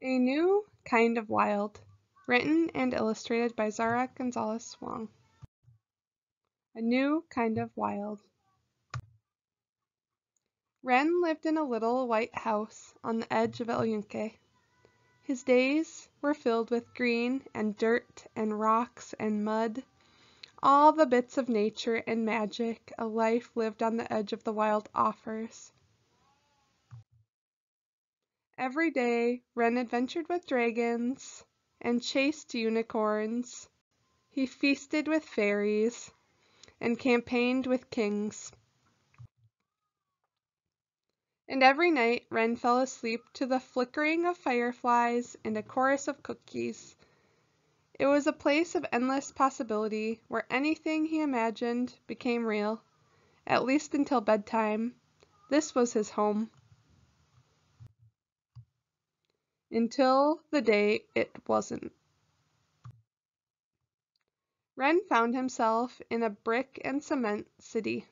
A New Kind of Wild, written and illustrated by Zara Gonzalez Hoang. A New Kind of Wild. Wren lived in a little white house on the edge of El Yunque. His days were filled with green and dirt and rocks and mud, all the bits of nature and magic a life lived on the edge of the wild offers. Every day Wren adventured with dragons and chased unicorns. He feasted with fairies and campaigned with kings. And every night Wren fell asleep to the flickering of fireflies and a chorus of cookies. It was a place of endless possibility where anything he imagined became real, at least until bedtime. This was his home. Until the day it wasn't. Wren found himself in a brick and cement city.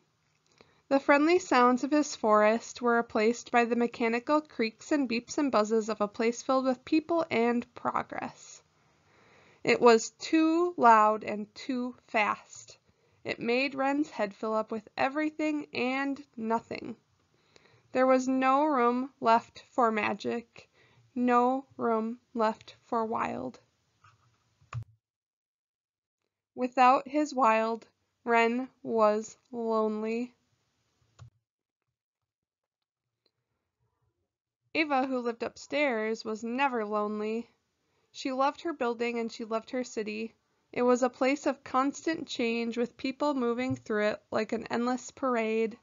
The friendly sounds of his forest were replaced by the mechanical creaks and beeps and buzzes of a place filled with people and progress. It was too loud and too fast. It made Wren's head fill up with everything and nothing. There was no room left for magic, no room left for wild. Without his wild, Wren was lonely. Ava, who lived upstairs, was never lonely. She loved her building and she loved her city. It was a place of constant change with people moving through it like an endless parade.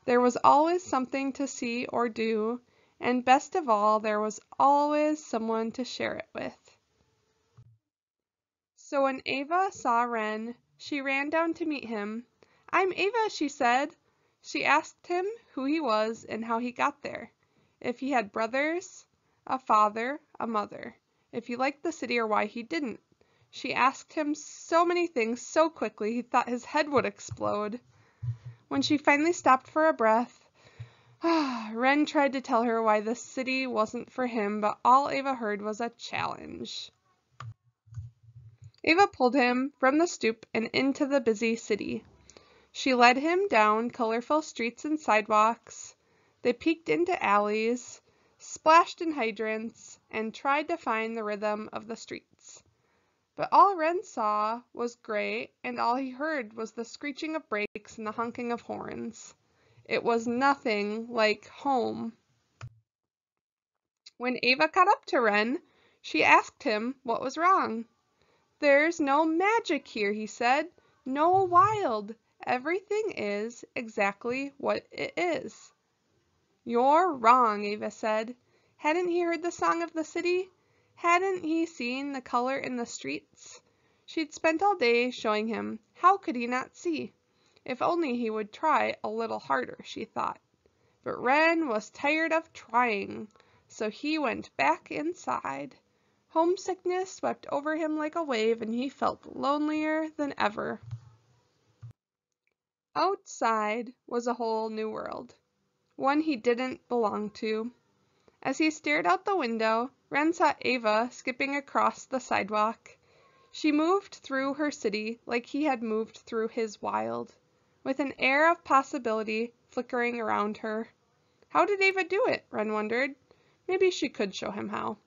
There was always something to see or do, and best of all, there was always someone to share it with. So when Ava saw Wren, she ran down to meet him. "I'm Ava," she said. She asked him who he was and how he got there, if he had brothers, a father, a mother, if he liked the city or why he didn't. She asked him so many things so quickly he thought his head would explode. When she finally stopped for a breath, Wren tried to tell her why the city wasn't for him, but all Ava heard was a challenge. Ava pulled him from the stoop and into the busy city. She led him down colorful streets and sidewalks. They peeked into alleys, splashed in hydrants, and tried to find the rhythm of the streets. But all Wren saw was gray, and all he heard was the screeching of brakes and the honking of horns. It was nothing like home. When Ava caught up to Wren, she asked him what was wrong. "There's no magic here," he said. "No wild. Everything is exactly what it is." "You're wrong," Ava said. Hadn't he heard the song of the city? Hadn't he seen the color in the streets? She'd spent all day showing him. How could he not see? If only he would try a little harder, she thought. But Wren was tired of trying, so he went back inside. Homesickness swept over him like a wave, and he felt lonelier than ever. Outside was a whole new world, one he didn't belong to. As he stared out the window, Wren saw Ava skipping across the sidewalk. She moved through her city like he had moved through his wild, with an air of possibility flickering around her. How did Ava do it? Wren wondered. Maybe she could show him how.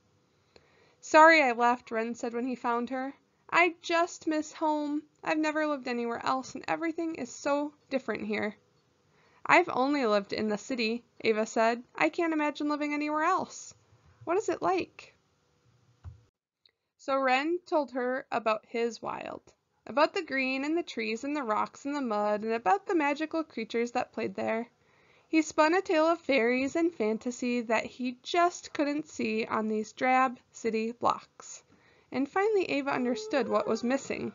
"Sorry I left," Wren said when he found her. "I just miss home. I've never lived anywhere else, and everything is so different here." "I've only lived in the city," Ava said. "I can't imagine living anywhere else. What is it like?" So Wren told her about his wild, about the green and the trees and the rocks and the mud, and about the magical creatures that played there. He spun a tale of fairies and fantasy that he just couldn't see on these drab city blocks. And finally Ava understood what was missing.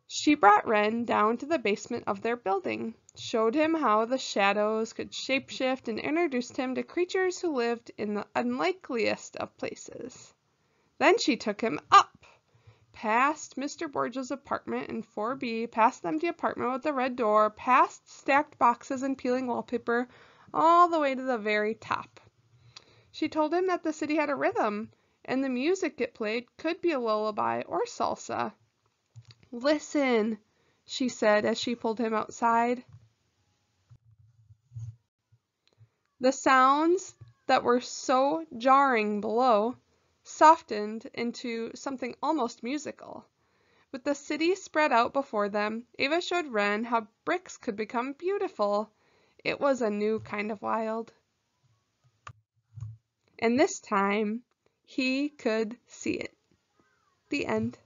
She brought Wren down to the basement of their building, showed him how the shadows could shapeshift, and introduced him to creatures who lived in the unlikeliest of places. Then she took him up, past Mr. Borgia's apartment in 4B, past the empty apartment with the red door, past stacked boxes and peeling wallpaper, all the way to the very top. She told him that the city had a rhythm, and the music it played could be a lullaby or salsa. "Listen," she said as she pulled him outside. The sounds that were so jarring below softened into something almost musical. With the city spread out before them, Ava showed Ren how bricks could become beautiful. It was a new kind of wild. And this time, he could see it. The end.